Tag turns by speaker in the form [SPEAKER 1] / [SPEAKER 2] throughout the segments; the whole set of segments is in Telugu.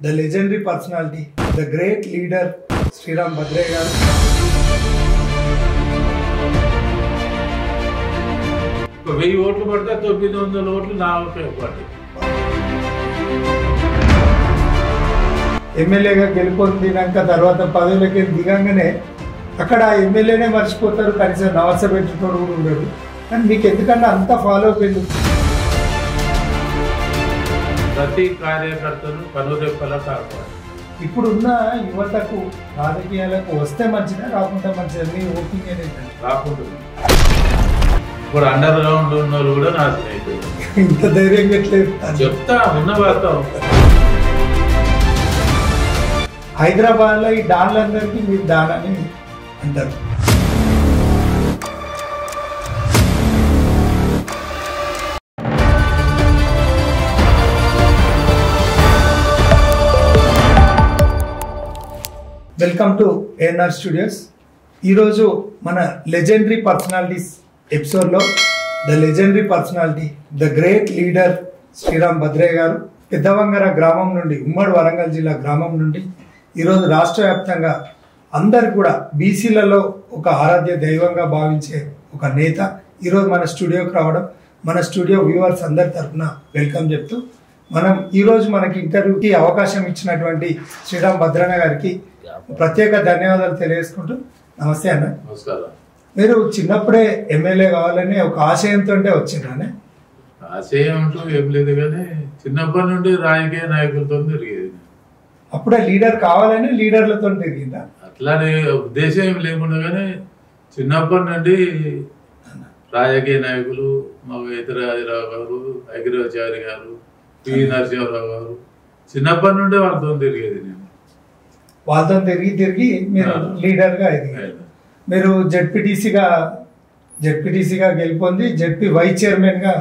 [SPEAKER 1] the legendary personality, the great leader, Sriram Bhadre garu.
[SPEAKER 2] 1000 ఓట్లు పడితే 900 ఓట్లు నా ఉపయోగపడ్డాయి.
[SPEAKER 1] ఎమ్మెల్యేగా గెలుపొందినాక తర్వాత పదవులకి దిగంగానే అక్కడ ఎమ్మెల్యేనే మర్చిపోతారు, కనీసం నమస్తే పెట్టుకోవడం కూడా ఉండదు. కానీ మీకు ఎందుకంటే అంత ఫాలో అయిపోయింది.
[SPEAKER 2] ప్రతి కార్యకర్తను కనురెప్పలా కాపాడు.
[SPEAKER 1] ఇప్పుడున్న యువతకు రాజకీయాలకు వస్తే మంచిదా రాకుండా మంచిదా మీ ఒపీనియన్ ఏంటంటే?
[SPEAKER 2] రాకుండా ఇప్పుడు అండర్ గ్రౌండ్ ఉన్న వాళ్ళు కూడా నాశనం అయిపోయింది.
[SPEAKER 1] ఇంత ధైర్యం ఎట్లేదు
[SPEAKER 2] చెప్తా ఉన్న వార్తం.
[SPEAKER 1] హైదరాబాద్లో ఈ డాన్లందరికీ మీరు డాన్ అని అంటారు. Welcome to ANR studios. ఈరోజు మన లెజెండరీ పర్సనాలిటీస్ ఎపిసోడ్లో the legendary personality, the great leader Sriram Bhadre గారు పెద్దవంగర గ్రామం నుండి, ఉమ్మడి వరంగల్ జిల్లా గ్రామం నుండి ఈరోజు రాష్ట్ర వ్యాప్తంగా అందరు కూడా బీసీలలో ఒక ఆరాధ్య దైవంగా భావించే ఒక నేత ఈరోజు మన స్టూడియోకి రావడం, మన స్టూడియో వ్యూవర్స్ అందరి తరఫున వెల్కమ్ చెప్తూ మనం ఈరోజు మనకి ఇంటర్వ్యూకి అవకాశం ఇచ్చినటువంటి శ్రీరామ్ భద్రన్న గారికి ప్రత్యేక ధన్యవాదాలు తెలియజేసుకుంటూ. నమస్తే అన్న.
[SPEAKER 2] నమస్కారం.
[SPEAKER 1] మీరు చిన్నప్పుడే ఎమ్మెల్యే కావాలని ఒక ఆశయంతో వచ్చిండ్రానే?
[SPEAKER 2] ఆశయం అంటూ ఏం లేదు, కానీ చిన్నప్పటి నుండి రాజకీయ నాయకులతో తిరిగేది.
[SPEAKER 1] అప్పుడే లీడర్ కావాలని లీడర్లతో తిరిగిందా?
[SPEAKER 2] అట్లానే ఉద్దేశం ఏం లేకుండా, కానీ చిన్నప్పటి నుండి రాజకీయ నాయకులు మా ఇతరాజరావు గారు, అగిరాచారి గారు, పి నరసింహారావు గారు, చిన్నప్పటి నుండి వాళ్ళతో తిరిగేది. నేను
[SPEAKER 1] వాళ్ళతో తిరిగి మీరు లీడర్గా ఎదిగారు. మీరు జెడ్పీటీసీగా గెలుపొంది జెడ్పీ వైస్ చైర్మన్గా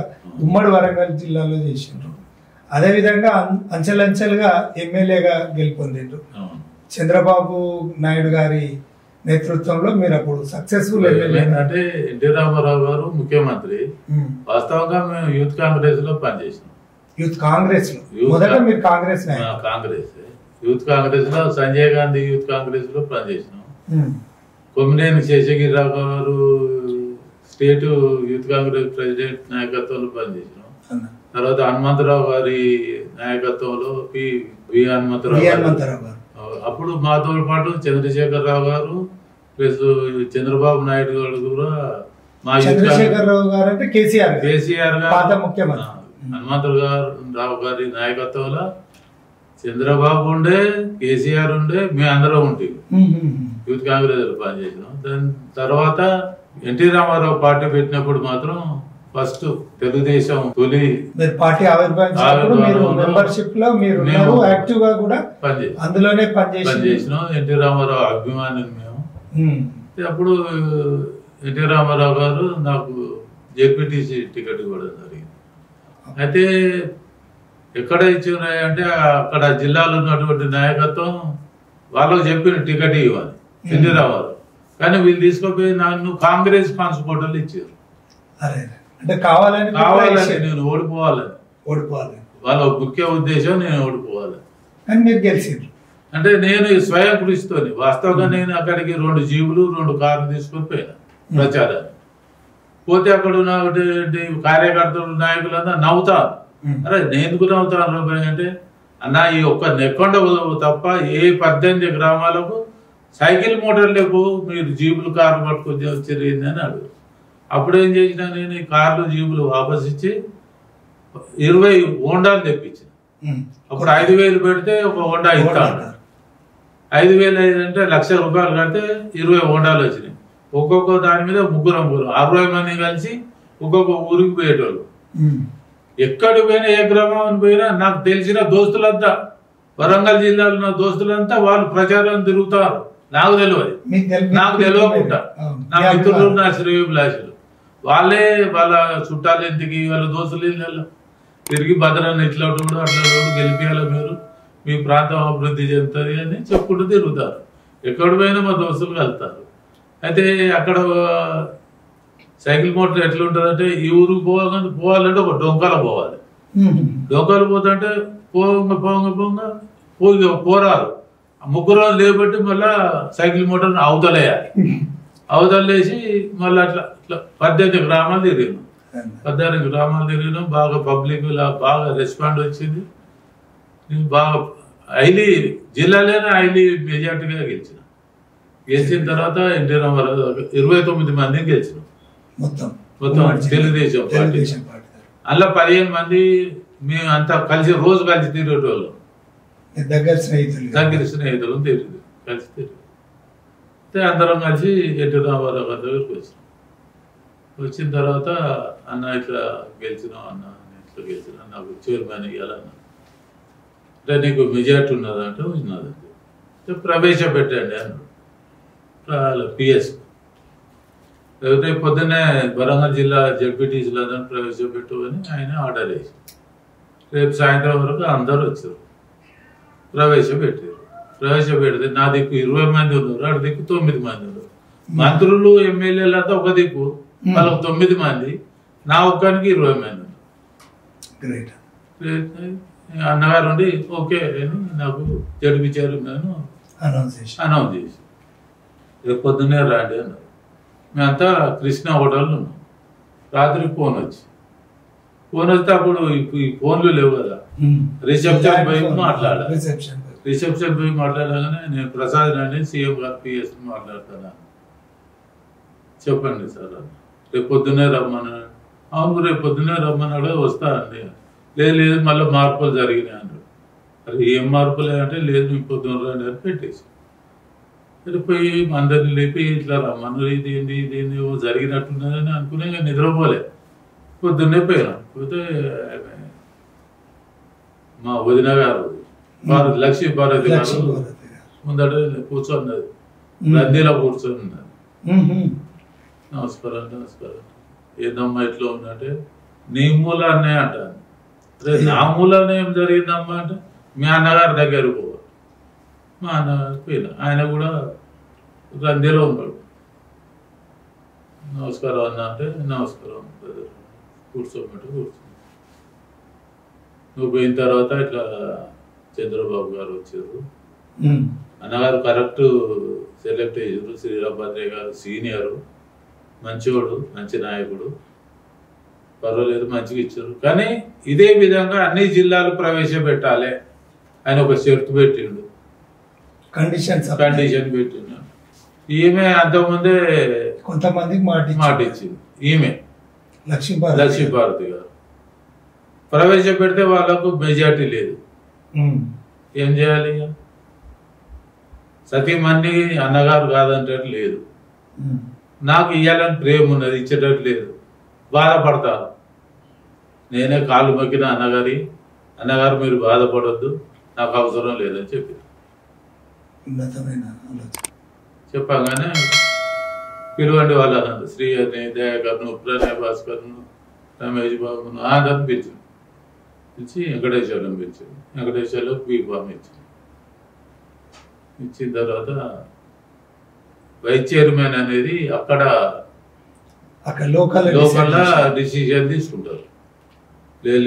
[SPEAKER 1] ఉమ్మడి వరంగల్ జిల్లాలో చేసిండ్రు. అదేవిధంగా అంచెలంచెలుగా ఎమ్మెల్యేగా గెలుపొందిండ్రు. చంద్రబాబు నాయుడు గారి నేతృత్వంలో మీరు అప్పుడు సక్సెస్ఫుల్ ఎమ్మెల్యే.
[SPEAKER 2] అంటే ఎన్టీ రామారావు గారు ముఖ్యమంత్రి. వాస్తవంగా మేము యూత్ కాంగ్రెస్ లో పనిచేసినాం.
[SPEAKER 1] యూత్ కాంగ్రెస్ లో మొదట మీరు కాంగ్రెస్
[SPEAKER 2] యూత్ కాంగ్రెస్ లో సంజయ్ గాంధీ యూత్ కాంగ్రెస్ లో పనిచేసినాం. కొమ్మినేని శేషగిరిరావు గారు స్టేట్ యూత్ కాంగ్రెస్ ప్రెసిడెంట్ నాయకత్వంలో పనిచేసినాం. తర్వాత హనుమంతరావు గారి నాయకత్వంలో వి హనుమంతరావు గారు. అప్పుడు మాతో పాటు చంద్రశేఖరరావు గారు ప్లస్ చంద్రబాబు నాయుడు గారు కూడా మా
[SPEAKER 1] చంద్రశేఖరరావు గారు అంటే కేసీఆర్
[SPEAKER 2] గారు
[SPEAKER 1] ముఖ్యమంత్రి.
[SPEAKER 2] హనుమంతరావు గారి నాయకత్వంలో చంద్రబాబు ఉండే, కేసీఆర్ ఉండే, మేము అందరం ఉంటే యూత్ కాంగ్రెస్ లో పనిచేసినాం. దాని తర్వాత ఎన్టీ రామారావు పార్టీ పెట్టినప్పుడు మాత్రం ఫస్ట్ తెలుగుదేశం తొలి
[SPEAKER 1] పార్టీ మెంబర్షిప్ లో మీరు యాక్టివ్ గా కూడా అందులోనే
[SPEAKER 2] పనిచేసినాం. ఎన్టీ రామారావు అభిమాని మేము. అప్పుడు ఎన్టీ రామారావు గారు నాకు జెడ్పీటీసీ టికెట్ కూడా జరిగింది. అయితే ఎక్కడ ఇచ్చినాయంటే అక్కడ జిల్లాలో ఉన్నటువంటి నాయకత్వం వాళ్ళకు చెప్పిన టికెట్ ఇవ్వాలి ఎన్టీ రామారావు, కానీ వీళ్ళు తీసుకుపోయి నన్ను కాంగ్రెస్ కాన్స్పోర్టర్లు ఇచ్చారు.
[SPEAKER 1] అంటే కావాలని
[SPEAKER 2] నేను ఓడిపోవాలి వాళ్ళ ముఖ్య ఉద్దేశం నేను ఓడిపోవాలి.
[SPEAKER 1] కానీ మీరు గెలిచిండ్రు.
[SPEAKER 2] అంటే నేను స్వయం కృషితో వాస్తవంగా నేను అక్కడికి 2 జీబులు 2 కార్లు తీసుకొని పోయినా ప్రచారాన్ని. పోతే అక్కడ ఉన్నటువంటి కార్యకర్తలు నాయకులంతా నవ్వుతారు. అరే నేను నవ్వుతాను అంటే, అన్న ఈ ఒక్క నెక్కొండ తప్ప ఏ 18 గ్రామాలకు సైకిల్ మోటార్ లేవు, మీరు జీబులు కార్లు పట్టుకొని వచ్చి అని అడుగు. అప్పుడు ఏం చేసినా, నేను ఈ కార్లు జీబులు వాపస్ ఇచ్చి 20 హోండాలు తెప్పించిన. అప్పుడు 5,000 పెడితే ఒక హోండా ఇస్తాను. 5,000 అంటే ₹1,00,000 కడితే 20 హోండాలు వచ్చినాయి. ఒక్కొక్క దాని మీద ముగ్గురు 60 మంది కలిసి ఒక్కొక్క ఊరికి పోయేటోళ్ళు. ఎక్కడికి పోయినా, ఏ గ్రామం పోయినా నాకు తెలిసిన దోస్తులంతా, వరంగల్ జిల్లాలో ఉన్న దోస్తులంతా వాళ్ళు ప్రచారం తిరుగుతారు. నాకు తెలియదు, నాకు తెలియకుండా నా మిత్రులు, నా శ్రేయోభిలాషులు వాళ్ళే వాళ్ళ చుట్టాల ఇంటికి, వాళ్ళ దోస్తులు ఇళ్ళల్లో తిరిగి భద్రాన్ని ఇట్లా అట్లా గెలిపియాలి, మీరు మీ ప్రాంతం అభివృద్ధి చెందుతుంది అని చెప్పుకుంటూ తిరుగుతారు. ఎక్కడ పోయినా మా దోస్తులు వెళ్తారు. అయితే అక్కడ సైకిల్ మోటార్ ఎట్లా ఉంటుంది అంటే, ఈ ఊరికి పోవాలంటే ఒక డొంకల పోవాలి. డొంకలు పోతుంటే పోంగ పోరారు ముగ్గురు లేబట్టి మళ్ళా సైకిల్ మోటార్ అవతలేయాలి. అవతలేసి మళ్ళీ అట్లా 18 గ్రామాలు తిరిగినాం. 18 గ్రామాలు తిరిగినాం. బాగా పబ్లిక్ బాగా రెస్పాండ్ వచ్చింది. బాగా హైలీ జిల్లాలోనే హైలీ మెజార్టీగా గెలిచిన తర్వాత ఎన్టీ రామారావు 29 మందిని గెలిచినాం మొత్తం తెలుగుదేశం పార్టీ. అందులో 15 మంది మేము అంతా కలిసి రోజు కలిసి తిరిగేటోళ్ళం. దగ్గర స్నేహితులు తెలియదు కలిసి తిరిగి అందరం కలిసి ఎన్టీ రామారావు గారి దగ్గరికి వచ్చినాం. వచ్చిన తర్వాత అన్న ఇట్లా గెలిచినాం, అన్న ఇట్లా గెలిచినా, నాకు చైర్మన్ ఇవ్వాలన్నా. అంటే నీకు మెజార్టీ ఉన్నదంటే ఉన్నదంటే ప్రవేశపెట్టండి అన్నాడు పిఎస్. రేపు పొద్దున్నే వరంగల్ జిల్లా జడ్పీటీసీలో ప్రవేశపెట్టు అని ఆయన ఆర్డర్ వేసి రేపు సాయంత్రం వరకు అందరూ వచ్చారు. ప్రవేశపెడితే నా దిక్కు 20 మంది ఉన్నారు, అటు దిక్కు 9 మంది ఉన్నారు. మంత్రులు ఎమ్మెల్యేలు అంతా ఒక దిక్కు, వాళ్ళకు 9 మంది, నా ఒక్కరికి 20 మంది ఉన్నారు. అన్నగారు ఉండి ఓకే అని నాకు జడ్పీ చైర్మన్ అనౌన్స్ చేసి రేపు పొద్దున్నే రాండి అన్నారు. మేమంతా కృష్ణ హోటల్లో ఉన్నాం. రాత్రి ఫోన్ వస్తే అప్పుడు ఈ ఫోన్లు లేవు కదా, రిసెప్షన్ పోయి మాట్లాడగానే నేను ప్రసాద్ అండి సీఎం గారు పిఎస్ మాట్లాడతాను. చెప్పండి సార్, రేపు పొద్దున్నే రమ్మన్నాడు. అవును రేపు పొద్దున్నే రమ్మన్నాడు, వస్తా అండి. లేదు మళ్ళీ మార్పులు జరిగినాయి అన్నాడు. అది ఏం మార్పులు అంటే లేదు మీ పొద్దున్న రండి అని పెట్టేసి పోయి అందరిని లేపి ఇట్లా రమ్మన్నారు, ఇదేంది జరిగినట్టున్నదని అనుకుని నిద్రపోలే. పొద్దున్నే పోయినాం. పోతే మా వదిన గారు లక్ష్మీ భారతి గారు ముందట కూర్చొన్నది, నందిలో కూర్చొని ఉన్నది. నమస్కారం ఏందమ్మా ఇట్లా ఉన్నట్టే నీ మూలాన్నే అంటాను. నా మూలానే ఏం జరిగిందమ్మా అంటే మీ అన్నగారి దగ్గర పోవాలి. మా అన్నగారు పోయినా, ఆయన కూడా రందిలో ఉన్నాడు. నమస్కారం అన్న అంటే నమస్కారం కూర్చోబెట్టు నువ్వు పోయిన తర్వాత ఇట్లా చంద్రబాబు గారు వచ్చారు, అన్నగారు కరెక్ట్ సెలెక్ట్ అయ్యారు. శ్రీరామ్ భద్రయ్య గారు సీనియరు, మంచివాడు, మంచి నాయకుడు, పర్వాలేదు మంచిగా ఇచ్చారు. కానీ ఇదే విధంగా అన్ని జిల్లాలు ప్రవేశపెట్టాలి ఆయన ఒక షరతు పెట్టిండు, కండిషన్ పెట్టిండు. ఈమె అంతకుముందే
[SPEAKER 1] కొంతమందికి
[SPEAKER 2] మాట ఇచ్చింది. ఈమె లక్ష్మీభారతి గారు ప్రవేశపెడితే వాళ్ళకు మెజార్టీ లేదు, ఏం చేయాలి? సతీమణి అన్నగారు కాదంటట్టు లేదు, నాకు ఇవ్వాలని ప్రేమ ఉన్నది, ఇచ్చేటట్టు లేదు, బాధపడతాను. నేనే కాళ్ళు మొక్కిన అన్నగారు మీరు బాధపడొద్దు, నాకు అవసరం లేదని చెప్పి చెప్పగానే పిలువండి వాళ్ళను, శ్రీహరిని, దయాకర్ను, ప్రణయ్ భాస్కర్ను, రమేష్ బాబును అందరిని పిలిచి వెంకటేశ్వరం పిలిచింది. వెంకటేశ్వర్లో బీఫామ్ ఇచ్చిన తర్వాత వైస్ చైర్మన్ అనేది అక్కడ లోకల్ డిసిజన్ తీసుకుంటారు.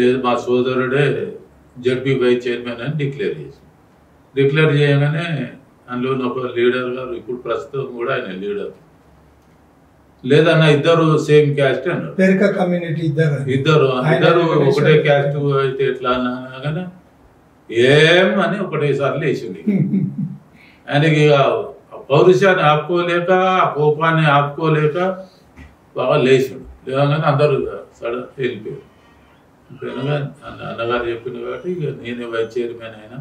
[SPEAKER 2] లేదు మా సోదరుడే జడ్పీ వైస్ చైర్మన్ అని డిక్లేర్ చేయగానే అందులో ఒక లీడర్ గారు, ఇప్పుడు ప్రస్తుతం కూడా ఆయన లీడర్, లేదన్న ఇద్దరు సేమ్ క్యాస్ట్ అన్నారు. ఇద్దరు ఒకటే క్యాస్ట్ అయితే ఎట్లా అన్నా ఏమని ఒకటేసారి లేచింది. ఆయనకి పౌరుషాన్ని ఆపుకోలేక, కోపాన్ని ఆపుకోలేక బాగా లేచిండు. లేవగానే అందరూ సడన్ వెళ్ళిపోయారు. అన్నగారు చెప్పింది కాబట్టి ఇక నేనే వైస్ చైర్మన్ అయినా.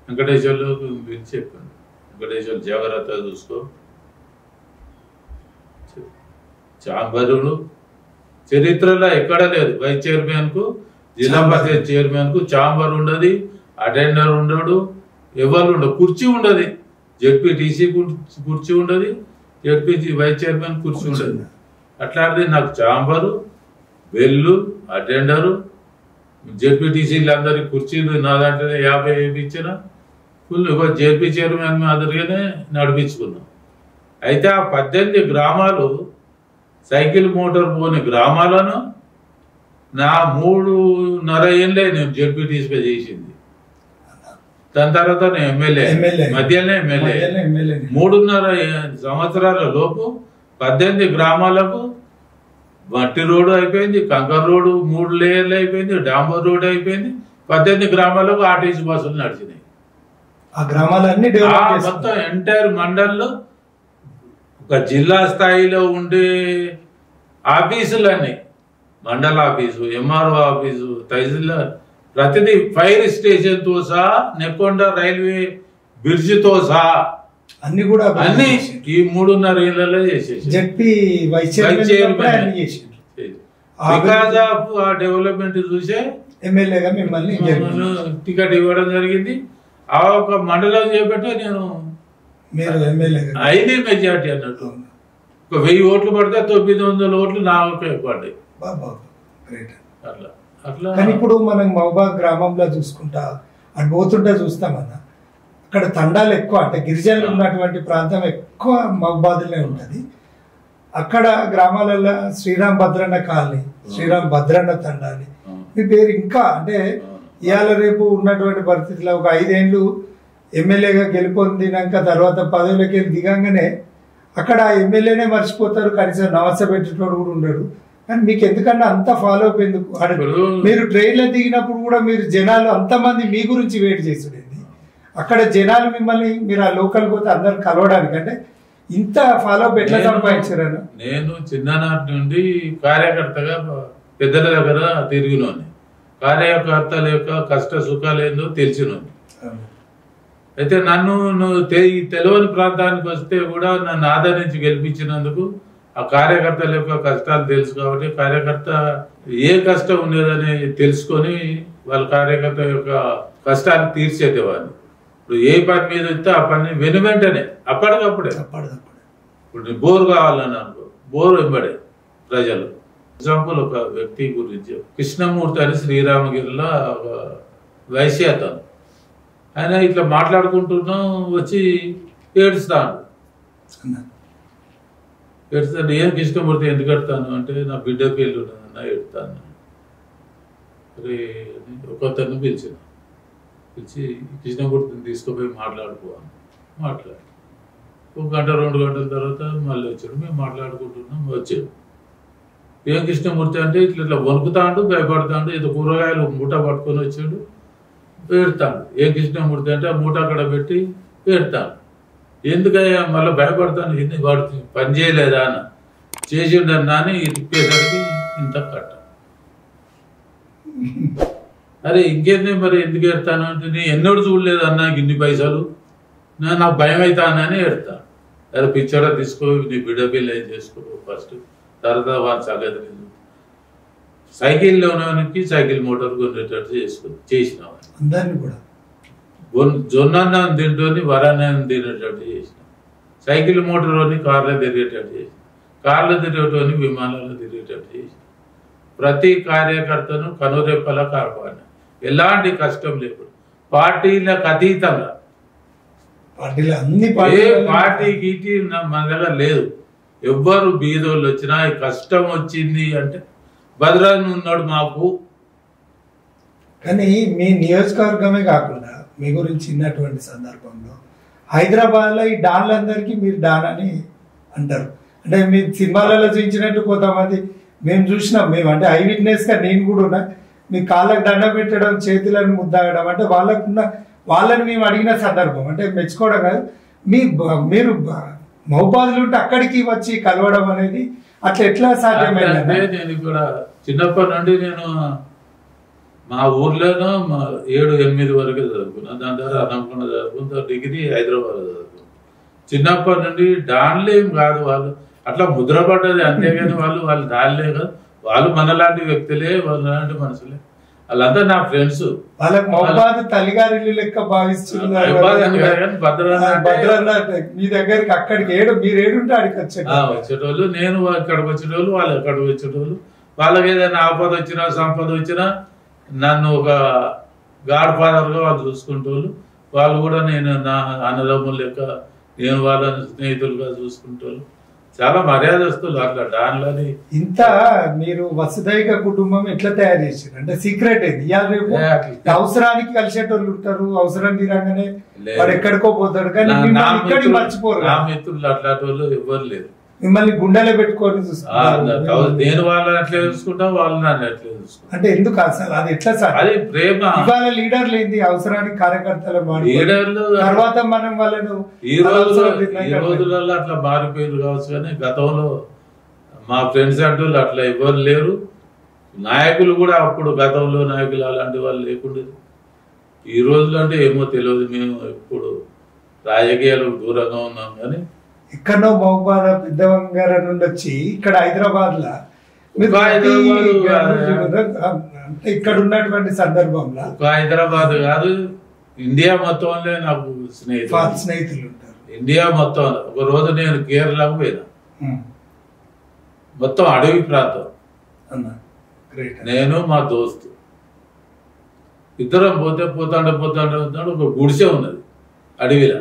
[SPEAKER 2] వెంకటేశ్వర్లో పిలిచి చెప్పాను, వెంకటేశ్వర్ జాగ్రత్తగా చూసుకో, చాంబరుడు చరిత్రలో ఎక్కడ లేదు. వైస్ చైర్మన్ కు, జిల్లా పరిషత్ చైర్మన్ కు చాంబర్ ఉండదు, అటెండర్ ఉండడు, ఎవరు ఉండదు, కుర్చీ ఉండదు. జడ్పీటీసీ కుర్చీ ఉండదు, జడ్పీ వైస్ చైర్మన్ కుర్చీ ఉండదు. అట్లాంటిది నాకు చాంబరు, బెల్లు, అటెండరు, జడ్పీటీసీలు అందరికి కుర్చీలు నా దాంట్లోనే 50 వేయించిన ఫుల్ జడ్పీ చైర్మన్ మాదిరిగానే నడిపించుకున్నాం. అయితే ఆ 18 గ్రామాలు సైకిల్ మోటార్ పోని గ్రామాలను నా 3.5 ఏళ్ళే నేను జడ్పీటీసీగా చేసింది. దాని తర్వాత ఎమ్మెల్యే మధ్యలోనే ఎమ్మెల్యే 3.5 సంవత్సరాల లోపు 18 గ్రామాలకు మట్టి రోడ్డు అయిపోయింది, కంకర్ రోడ్డు 3 లేయర్లు అయిపోయింది, డాంబర్ రోడ్డు అయిపోయింది. 18 గ్రామాలకు ఆర్టీసీ బస్సులు నడిచినాయి.
[SPEAKER 1] ఆ గ్రామాలన్నీ
[SPEAKER 2] మొత్తం ఎంటైర్ మండల్లో ఒక జిల్లా స్థాయిలో ఉండే ఆఫీసులన్నీ, మండల ఆఫీసు, ఎంఆర్ఓ ఆఫీసు, తహసీల్దార్, ప్రతిదీ, ఫైర్ స్టేషన్ తో సహా, నెక్కొండ రైల్వే బ్రిడ్జితో సహా
[SPEAKER 1] అన్ని కూడా
[SPEAKER 2] అన్ని ఈ 3.5 ఏళ్లలో చేసేసి బికాజ్ ఆఫ్ ఆ డెవలప్మెంట్ చూసే
[SPEAKER 1] ఎమ్మెల్యేగా మిమ్మల్ని
[SPEAKER 2] టికెట్ ఇవ్వడం జరిగింది. ఆ ఒక మండలం చేపట్టి నేను
[SPEAKER 1] మీరు ఎమ్మెల్యేగా
[SPEAKER 2] 5 మెజార్టీ అన్నట్టు. ఒక 1000 ఓట్లు పడితే 900 ఓట్లు నాకు పడ్డాయి. అట్లా అట్లా.
[SPEAKER 1] కానీ ఇప్పుడు మనం మహబాద్ గ్రామంలో చూసుకుంటా అటు పోతుంటే చూస్తామన్నా, అక్కడ తండాలు ఎక్కువ, అంటే గిరిజనులు ఉన్నటువంటి ప్రాంతం ఎక్కువ మహబాద్లోనే ఉంటుంది. అక్కడ గ్రామాలలో శ్రీరామ్ భద్రన్న కాలనీ, శ్రీరామ్ భద్రన్న తండాలి, మీ పేరు ఇంకా అంటే ఇవాళ రేపు ఉన్నటువంటి పరిస్థితిలో ఒక 5 ఏళ్ళు ఎమ్మెల్యేగా గెలుపొందినాక తర్వాత పదవులకి దిగంగానే అక్కడ ఎమ్మెల్యేనే మర్చిపోతారు, కనీసం నమస్తే పెట్టేటోడు కూడా ఉండడు. కానీ మీకు ఎందుకన్నా అంత ఫాలో అప్ ఎందుకు? మీరు ట్రైన్లో దిగినప్పుడు కూడా మీరు జనాలు అంతమంది మీ గురించి వెయిట్ చేస్తుండేది. అక్కడ జనాలు మిమ్మల్ని, మీరు ఆ లోకల్ పోతే అందరు కలవడానికి, అంటే ఇంత ఫాలో అప్ ఎట్లా సంపాదించారు?
[SPEAKER 2] నేను చిన్ననాటి నుండి కార్యకర్తగా పెద్దల దగ్గర తిరిగినోని, కార్యకర్తల యొక్క కష్ట సుఖాలు ఏందో తెలిసినోని. అయితే నన్ను తెలియని ప్రాంతానికి వస్తే కూడా నన్ను ఆదరించి గెలిపించినందుకు ఆ కార్యకర్తల యొక్క కష్టాలు తెలుసు కాబట్టి, కార్యకర్త ఏ కష్టం ఉండేదని తెలుసుకొని వాళ్ళ కార్యకర్త యొక్క కష్టాలు తీర్చేదేవాడిని. ఇప్పుడు ఏ పని మీద వస్తే ఆ పని వెంటనే అప్పటికప్పుడే. ఇప్పుడు బోర్ కావాలని అనుకో, బోర్ వెంబడే ప్రజలు. ఎగ్జాంపుల్, ఒక వ్యక్తి గురించి, కృష్ణమూర్తి అని శ్రీరామగిరిలో ఒక వైశ్య అతను, ఆయన ఇట్లా మాట్లాడుకుంటున్నాం వచ్చి ఏడుస్తాను. ఏడుస్తాను, ఏం కృష్ణమూర్తి ఎందుకు ఎడతాను అంటే, నా బిడ్డ పెళ్ళి ఉన్నదన్నా ఎడతాను. అరే ఒకతను పిలిచి కృష్ణమూర్తిని తీసుకుపోయి మాట్లాడుకోవాలి. మాట్లాడు 1 గంట 2 గంటల తర్వాత మళ్ళీ వచ్చాడు. మేము మాట్లాడుకుంటున్నాం. వచ్చాడు, ఏం కృష్ణమూర్తి అంటే ఇట్లా వణుకుతాడు, భయపడతాడు. ఏదో కూరగాయలు మూట పట్టుకొని వచ్చాడు, ఏడతాడు. ఏ కృష్ణమూర్తి అంటే ఆ మూట అక్కడ పెట్టి ఏడతాడు. ఎందుకయ్యా మళ్ళీ భయపడతాను, ఎందుకు వాడు పని చేయలేదా అన్న, చేసిండన్నా అని తిప్పేసరికి ఇంత కట్ట. అరే ఇంకేంది మరి ఎందుకు ఏడతాను అంటే, నేను ఎన్నడూ చూడలేదు అన్న ఇన్ని పైసలు, నాకు భయం అవుతానని ఏడతాను. అరే పిచ్చడా తీసుకో, నీ బిడ్డ పెళ్ళి చేసుకో ఫస్ట్, తర్వాత వాళ్ళ సంగతి లేదు. సైకిల్లో ఉన్నవానికి సైకిల్ మోటార్ కొనేటట్టు చేసిన
[SPEAKER 1] అందరినీ కూడా
[SPEAKER 2] జొన్నన్నం తింటూని వరన్నం తినేటట్టు చేసిన, సైకిల్ మోటార్ కార్లో తిరిగేటట్టు చేసిన, కార్లో తిరిగేటోని విమానాల్లో తిరిగేటట్టు చేసిన. ప్రతి కార్యకర్తను కనురెప్పలా కాపాడిన, ఎలాంటి కష్టం లేకుండా, పార్టీలకు అతీతంగా. పార్టీ గీటీ మన దగ్గర లేదు. ఎవ్వరు బీదోళ్ళు వచ్చినా కష్టం వచ్చింది అంటే భద్రాన్ని ఉన్నాడు మాకు.
[SPEAKER 1] కానీ మీ నియోజకవర్గమే కాకుండా మీ గురించి విన్నటువంటి సందర్భంలో హైదరాబాద్లో ఈ డాన్లందరికీ మీరు డాన్ అని అంటారు. అంటే మీరు సినిమాలలో చూపించినట్టు కొంతమంది మేము చూసినాం, మేము అంటే ఐ విట్నెస్గా నేను కూడా ఉన్నా, మీ కాళ్ళకు దండ పెట్టడం, చేతులను ముద్దాగడం, అంటే వాళ్ళని మేము అడిగిన సందర్భం, అంటే మెచ్చుకోవడం కాదు, మీరు మహబాద్లో ఉంటే అక్కడికి వచ్చి కలవడం అనేది అట్లా ఎట్లా సాధ్యమైందంటే,
[SPEAKER 2] నేను ఇక్కడ చిన్నప్పటి నుండి నేను మా ఊర్లోనూ 7-8 వరకు చదువుకున్నాను. దాని తర్వాత అనంతపురం చదువుకున్న, డిగ్రీ హైదరాబాద్ చదువుకున్నాను. చిన్నప్పటి నుండి డాన్లు ఏం కాదు, వాళ్ళు అట్లా ముద్రపడ్డది అంతేగాని వాళ్ళు డాన్లే కాదు, వాళ్ళు మనలాంటి వ్యక్తులే, వాళ్ళలాంటి మనుషులే, వాళ్ళంతా నా ఫ్రెండ్స్.
[SPEAKER 1] వాళ్ళకి మహబాద్ తల్లిగారి లెక్క భావిస్తున్నారు. మీ దగ్గరికి అక్కడికి మీరు ఏడుంటే అడిగి
[SPEAKER 2] వచ్చేటోళ్ళు, నేను ఇక్కడికి వచ్చేటోళ్ళు, వాళ్ళు ఎక్కడికి వచ్చేటోళ్ళు. వాళ్ళకి ఏదైనా ఆపద వచ్చినా సంపద వచ్చినా నన్ను ఒక గాడ్ ఫాదర్గా వాళ్ళు చూసుకుంటోళ్ళు. వాళ్ళు కూడా నేను నా అన్నదమ్ముల లెక్క, నేను వాళ్ళని స్నేహితులుగా చూసుకుంటోళ్ళు. చాలా మర్యాదస్తులు అట్లా దానిలోని.
[SPEAKER 1] ఇంత మీరు వసుదైక కుటుంబం ఎట్లా తయారు చేశారు అంటే సీక్రెట్ ఇది. ఇవాళ రేపు అవసరానికి కలిసేటోళ్ళు ఉంటారు, అవసరం తీరంగానే వాడు ఎక్కడికో పోతాడు, కానీ ఇక్కడికి మర్చిపోరు.
[SPEAKER 2] నా మిత్రులు అట్లాంటి వాళ్ళు ఎవరు లేరు.
[SPEAKER 1] మిమ్మల్ని గుండెలో పెట్టుకొని చూసుకుంటారు.
[SPEAKER 2] నేను వాళ్ళని అట్లా చూసుకుంటా, వాళ్ళు నన్ను అట్లా చూసుకుంటా.
[SPEAKER 1] అంటే ఎందుకు అసలు అది ఎట్లా సార్?
[SPEAKER 2] అది ప్రేమ.
[SPEAKER 1] ఇవాళ లీడర్లు ఏంది అవసరానికి కార్యకర్తలు
[SPEAKER 2] లీడర్లు
[SPEAKER 1] తర్వాత మనం వాళ్ళను
[SPEAKER 2] ఈ రోజులలో అట్లా మారిపోయారు కావచ్చు, కానీ గతంలో మా ఫ్రెండ్స్ అంటూ అట్లా ఎవరు లేరు. నాయకులు కూడా అప్పుడు గతంలో నాయకులు అలాంటి వాళ్ళు లేకుండా. ఈ రోజులు అంటే ఏమో తెలియదు, మేము ఇప్పుడు రాజకీయాలకు దూరంగా ఉన్నాం. కానీ
[SPEAKER 1] ఎక్కడో మహబూబాద్ పెద్దవంగార నుండి వచ్చి ఇక్కడ హైదరాబాద్ లా ఇక్కడ ఉన్నటువంటి సందర్భంలో
[SPEAKER 2] హైదరాబాద్ కాదు, ఇండియా మొత్తంలో నాకు
[SPEAKER 1] స్నేహితులు ఉంటారు.
[SPEAKER 2] ఇండియా మొత్తం. ఒక రోజు నేను కేరళకు పోయినా, మొత్తం అడవి ప్రాంతం. నేను మా దోస్తు ఇద్దరం పోతాంటే ఒక గుడిసె ఉన్నది అడవిలో.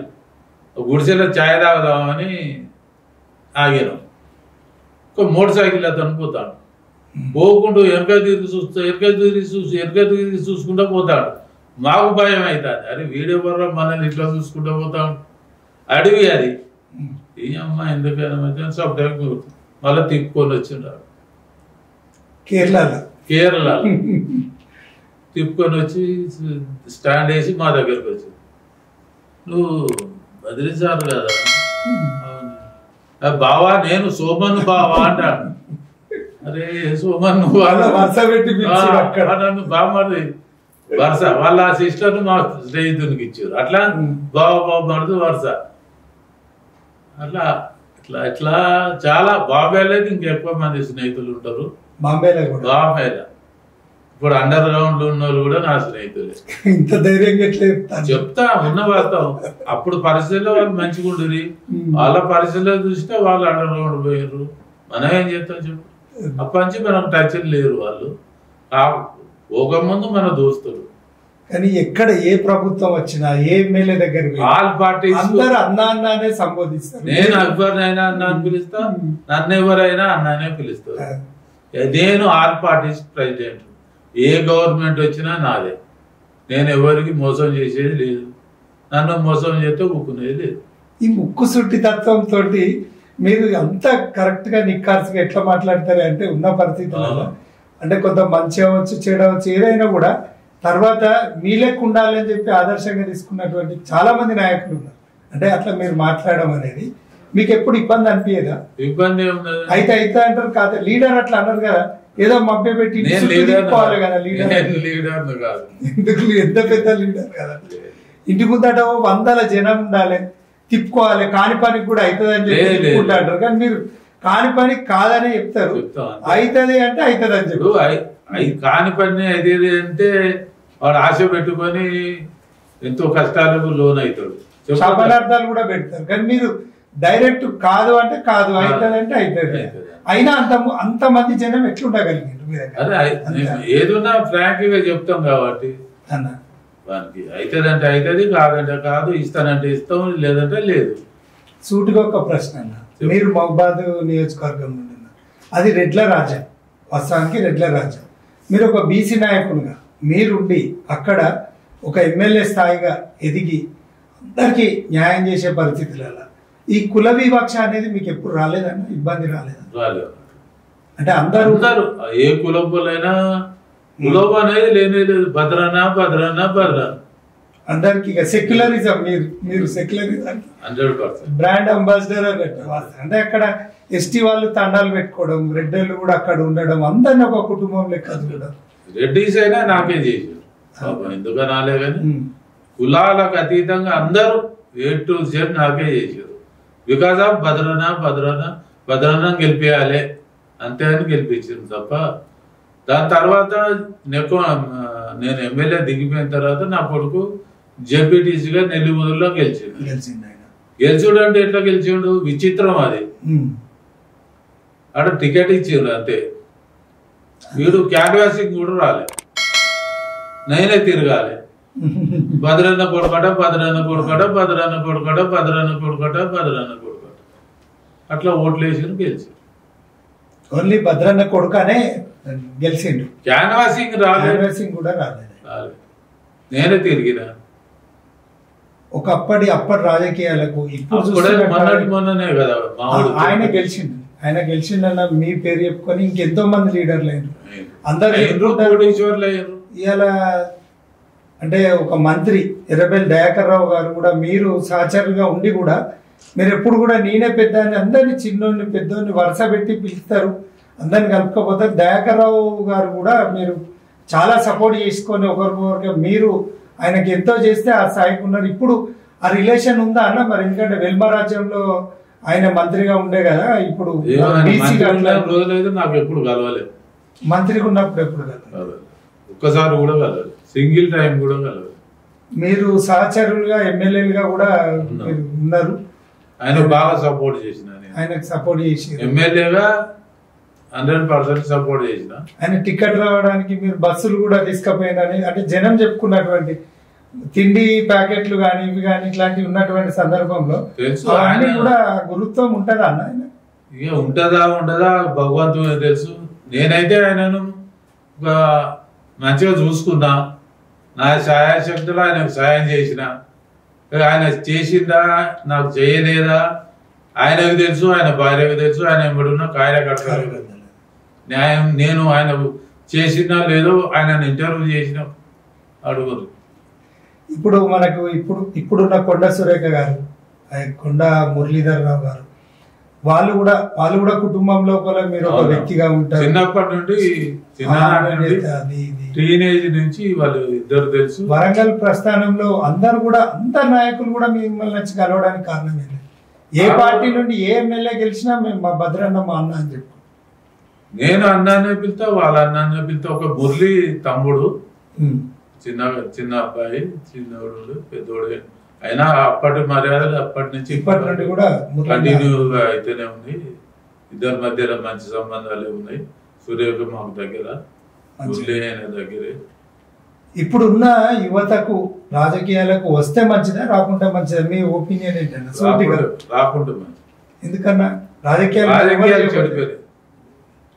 [SPEAKER 2] గుడిసెలో ఛాయ్ తాగుదామని ఆగాను. ఒక మోటార్ సైకిల్ అతను పోతాడు, పోకుండా వెనక తిరిగి చూసుకుంటూ పోతాడు. మాకు భయం అవుతుంది, అరే వీడియో వల్ల మనల్ని ఇట్లా చూసుకుంటూ పోతాడు. అడవి అది. ఈ అమ్మ ఎందుకైనా సబ్ టైం మళ్ళీ తిప్పుకొని వచ్చిండ్రు కేరళ తిప్పుకొని వచ్చి స్టాండ్ వేసి మా దగ్గరకు వచ్చి, నువ్వు బదిలించారు కదా బావా, నేను సోమన్ బావా అంటాడు. అరే సోమన్ నన్ను బామ్మది వరుస, వాళ్ళ సిస్టర్ మా స్నేహితునికి ఇచ్చారు. అట్లా బావ మరదు వరుస. అట్లా ఇట్లా ఇట్లా చాలా. బాంబేలో ఇంకెక్కువ మంది స్నేహితులు ఉంటారు. బాంబేలో ఇప్పుడు అండర్ గ్రౌండ్ లో ఉన్న వాళ్ళు కూడా నా స్నేహితులే.
[SPEAKER 1] ఇంత ధైర్యంగా
[SPEAKER 2] చెప్తా ఉన్న వాస్తవం. అప్పుడు పరిస్థితుల్లో వాళ్ళు మంచిగా ఉండరు, వాళ్ళ పరిస్థితుల్లో చూస్తే వాళ్ళు అండర్ గ్రౌండ్ పోయారు. మనం ఏం చేస్తాం చెప్పు? అప్పటి నుంచి మనం టచ్ లేరు వాళ్ళు. ఒక ముందు మన దోస్తులు.
[SPEAKER 1] కానీ ఎక్కడ ఏ ప్రభుత్వం వచ్చినా ఏ ఎమ్మెల్యే దగ్గర
[SPEAKER 2] ఆల్ పార్టీస్
[SPEAKER 1] అందరూ అన్నానే సంబోధిస్తారు.
[SPEAKER 2] నేను అక్బర్నైనా అన్న అని పిలుస్తా, నన్ను ఎవరైనా అన్నానే పిలుస్తారు. నేను ఆల్ పార్టీస్ ప్రెసిడెంట్. ఏ గవర్నమెంట్ వచ్చినా నాదే. నేను ఎవరికి మోసం చేసేది లేదు, నన్ను మోసం చేస్తే ఊక్కునేది లేదు.
[SPEAKER 1] ఈ ముక్కు సుట్టి తత్వంతో మీరు అంత కరెక్ట్ గా నిక్కార్సుగా ఎట్లా మాట్లాడతారు అంటే ఉన్న పరిస్థితులలో అంటే కొంత మంచి అవ్వచ్చు చెడు అవ్వచ్చు ఏదైనా కూడా తర్వాత మీలెక్కు ఉండాలని చెప్పి ఆదర్శంగా తీసుకున్నటువంటి చాలా మంది నాయకులు ఉన్నారు. అంటే అట్లా మీరు మాట్లాడడం అనేది మీకు ఎప్పుడు ఇబ్బంది అనిపించదా?
[SPEAKER 2] ఇబ్బంది
[SPEAKER 1] అయితే అంటారు కాదు, లీడర్ అట్లా అన్నారు కదా, ఏదో మభ్య పెట్టి తీసుకోవాలి కదా లీడర్. ఎందుకు ఎంత పెద్ద లీడర్ కదా, ఇంటి ముందట 100 జనం ఉండాలి, తిప్పుకోవాలి, కాని పనికి కూడా అవుతుంది అని చెప్పి తిప్పుకుంటా అంటారు. కానీ మీరు కాని పని కాదని చెప్తారు, అవుతుంది అంటే అవుతుంది అని చెప్పి.
[SPEAKER 2] కాని పని అయితే అంటే వాడు ఆశ పెట్టుకొని ఎంతో కష్టాలకు లోన్ అవుతాడు,
[SPEAKER 1] పదార్థాలు కూడా పెడతారు. కానీ మీరు డైరెక్ట్ కాదు అంటే కాదు, అవుతుంది అంటే అవుతుంది. అయినా అంత మంది జనం ఎట్లుండగలిగారు?
[SPEAKER 2] ఏదన్నా ఫ్రాంక్ గా చెప్తాం కాబట్టి వానికి అవుతుందంటే అవుతుంది, కాదంటే కాదు, ఇస్తానంటే ఇస్తాం, లేదంటే లేదు.
[SPEAKER 1] సూటిగా ఒక ప్రశ్న అన్న, మీరు మహబాద్ నియోజకవర్గం నుండి అది రెడ్ల రాజ్యం, వాస్తవానికి రెడ్ల రాజ్యం. మీరు ఒక బీసీ నాయకునిగా మీరుండి అక్కడ ఒక ఎమ్మెల్యే స్థాయిగా ఎదిగి అందరికీ న్యాయం చేసే పరిస్థితులలో ఈ కుల వివక్ష అనేది మీకు ఎప్పుడు రాలేదన్న? ఇబ్బంది రాలేదు? అంటే అందరూ
[SPEAKER 2] ఏ కులపోలైనా కులం అనేది లేనే లేదు. భద్రనా
[SPEAKER 1] అందరికి సెక్యులరిజం. మీరు సెక్యులరిజం
[SPEAKER 2] 100%
[SPEAKER 1] బ్రాండ్ అంబాసిడర్ అన్నట్టు. అంటే అక్కడ ఎస్టీ వాళ్ళు తండాలు పెట్టుకోవడం, రెడ్డిలు కూడా అక్కడ ఉండడం, అందరిని ఒక కుటుంబం లెక్క చూడడం.
[SPEAKER 2] రెడ్డిస్ అయినా నాకే చేశారు, ఎందుకని రాలే కానీ కులాలకు అతీతంగా అందరూ A to Z నాకే చేశారు. బికాస్ ఆఫ్ భద్రన గెలిపేయాలి అంతే అని గెలిపించింది తప్ప. దాని తర్వాత నేను ఎమ్మెల్యే దిగిపోయిన తర్వాత నా కొడుకు జెడ్పీటీసీగా నెల్లిమూరులో గెలిచిండు అంటే ఎట్లా గెలిచిండు? విచిత్రం అది. అక్కడ టికెట్ ఇచ్చిండు అంతే, వీడు క్యాన్వాసింగ్ కూడా రాలే, నేనే తిరగాలి. భద్రన్న కొడుకట అట్లా ఓట్లు వేసి గెలిచి.
[SPEAKER 1] ఓన్లీ భద్రన్న కొడుకనే గెలిచిండు,
[SPEAKER 2] క్యాన్వాసింగ్
[SPEAKER 1] క్యాన్వాసింగ్ కూడా రాలేదు.
[SPEAKER 2] నేనే తిరిగిన
[SPEAKER 1] అప్పటి రాజకీయాలకు
[SPEAKER 2] మొన్ననే కదా
[SPEAKER 1] ఆయన గెలిచిండన్న మీ పేరు చెప్పుకొని ఇంకెంతో మంది లీడర్లు అయినారు. అందరు ఇవాళ అంటే ఒక మంత్రి ఎర్రబెల్లి దయాకర్ రావు గారు కూడా మీరు సహచరుగా ఉండి కూడా మీరు ఎప్పుడు కూడా నేనే పెద్ద అని అందరినీ చిన్నోడిని పెద్దోడిని వరుస పెట్టి పిలుస్తారు, అందరిని కలుపుకోపోతారు. దయాకర్ రావు గారు కూడా మీరు చాలా సపోర్ట్ చేసుకొని ఒకరికొకరికి మీరు ఆయనకి ఎంతో చేస్తే ఆ స్థాయికి ఉన్నారు. ఇప్పుడు ఆ రిలేషన్ ఉందా అన్న మరి? ఎందుకంటే వెల్మా రాజ్యంలో ఆయన మంత్రిగా ఉండే కదా, ఇప్పుడు
[SPEAKER 2] నాకు ఎప్పుడు కలవలేదు.
[SPEAKER 1] మంత్రిగా ఉన్నప్పుడు ఎప్పుడు కలవలేదు,
[SPEAKER 2] ఒక్కసారి కూడా కలవలేదు, సింగిల్ టైం కూడా కలవలేదు.
[SPEAKER 1] మీరు సహచరులుగా ఎమ్మెల్యేలుగా కూడా ఉన్నారు.
[SPEAKER 2] ఆయన బాగా సపోర్ట్ చేసిన,
[SPEAKER 1] ఆయనకు సపోర్ట్ చేసి
[SPEAKER 2] ఎమ్మెల్యేగా 100% సపోర్ట్ చేసిన.
[SPEAKER 1] ఆయన టికెట్ రావడానికి మీరు బస్సులు కూడా తీసుకుపోయినని అంటే జనం చెప్పుకున్నటువంటి తిండి ప్యాకెట్లు కానీ ఇవి కానీ ఇట్లాంటివి ఉన్నటువంటి సందర్భంలో అవన్నీ కూడా గురుత్వం ఉంటుందా అన్న?
[SPEAKER 2] ఇక ఉంటుందా ఉండదా భగవంతుడు తెలుసు. నేనైతే ఆయనను మంచిగా చూసుకున్నా, నా సహాయశక్తులు ఆయనకు సాయం చేసిన. ఆయన చేసిందా నాకు చేయలేదా ఆయనకు తెలుసు, ఆయన భార్యకు తెలుసు, ఆయన ఎంబడున్న కార్యకర్తలకు న్యాయం. నేను ఆయన చేసినా లేదో ఆయన ఇంటర్వ్యూ చేసిన అడుగురు.
[SPEAKER 1] ఇప్పుడు మనకు ఇప్పుడున్న కొండ సురేఖ గారు, కొండ మురళీధర్ రావు గారు, వాళ్ళు కూడా కుటుంబంలో మీరు ఒక వ్యక్తిగా ఉంటారు.
[SPEAKER 2] చిన్నప్పటి నుండి టీనేజ్ నుంచి వాళ్ళు ఇద్దరు తెలుసు.
[SPEAKER 1] వరంగల్ ప్రస్థానంలో అందరు నాయకులు కూడా మిమ్మల్ని వచ్చి కలవడానికి కారణం ఏంటి? ఏ పార్టీ నుండి ఏ ఎమ్మెల్యే గెలిచినా మేము మా భద్రన్న మా అన్న అని చెప్పు.
[SPEAKER 2] నేను అన్నానే పిలుతా, వాళ్ళ అన్నానే పిలుతా. ఒక మురళి తమ్ముడు, చిన్న అబ్బాయి, చిన్నోడు పెద్దోడు. అయినా అప్పటి మర్యాదలు అప్పటి నుంచి
[SPEAKER 1] ఇప్పటి నుండి కూడా
[SPEAKER 2] కంటిన్యూగా అయితేనే ఉంది. ఇద్దరి మధ్యలో మంచి సంబంధాలే ఉన్నాయి. సురేఖ మాకు దగ్గర, మురళి అయిన దగ్గరే.
[SPEAKER 1] ఇప్పుడున్న యువతకు రాజకీయాలకు వస్తే మంచిదా రాకుంటే మంచిదా? మీ ఒపీనియన్ ఏంటన్నా?
[SPEAKER 2] రాకుంటే మంచిది.
[SPEAKER 1] ఎందుకన్నా? రాజకీయాలు
[SPEAKER 2] చెడిపోయినాయి,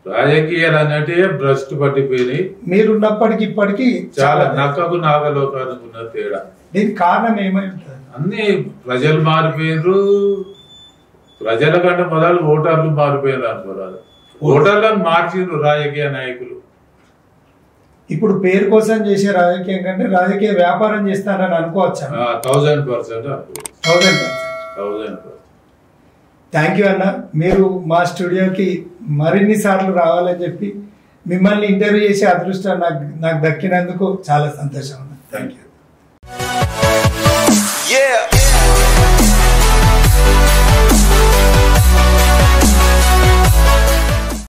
[SPEAKER 2] రాజకీయాలు అన్నట్టే భ్రష్టు పట్టిపోయినాయి.
[SPEAKER 1] మీరున్నప్పటికి ఇప్పటికి
[SPEAKER 2] చాలా నక్కకు నాగలోకానికి ఉన్న తేడా.
[SPEAKER 1] దీనికి కారణం ఏమై ఉంటుంది?
[SPEAKER 2] అన్ని ప్రజలు మారిపోయినరు. ప్రజల కంటే మొదలు ఓటర్లు మారిపోయినారు అనుకోరాదు. ఓటర్లను మార్చిండ్రు రాజకీయ నాయకులు.
[SPEAKER 1] ఇప్పుడు పేరు కోసం చేసే రాజకీయం కంటే రాజకీయ వ్యాపారం చేస్తానని అనుకోవచ్చా?
[SPEAKER 2] 1000%.
[SPEAKER 1] థ్యాంక్ యూ అన్న. మీరు మా స్టూడియోకి మరిన్ని సార్లు రావాలని చెప్పి మిమ్మల్ని ఇంటర్వ్యూ చేసే అదృష్టం నాకు దక్కినందుకు చాలా సంతోషం అన్న. Thank you.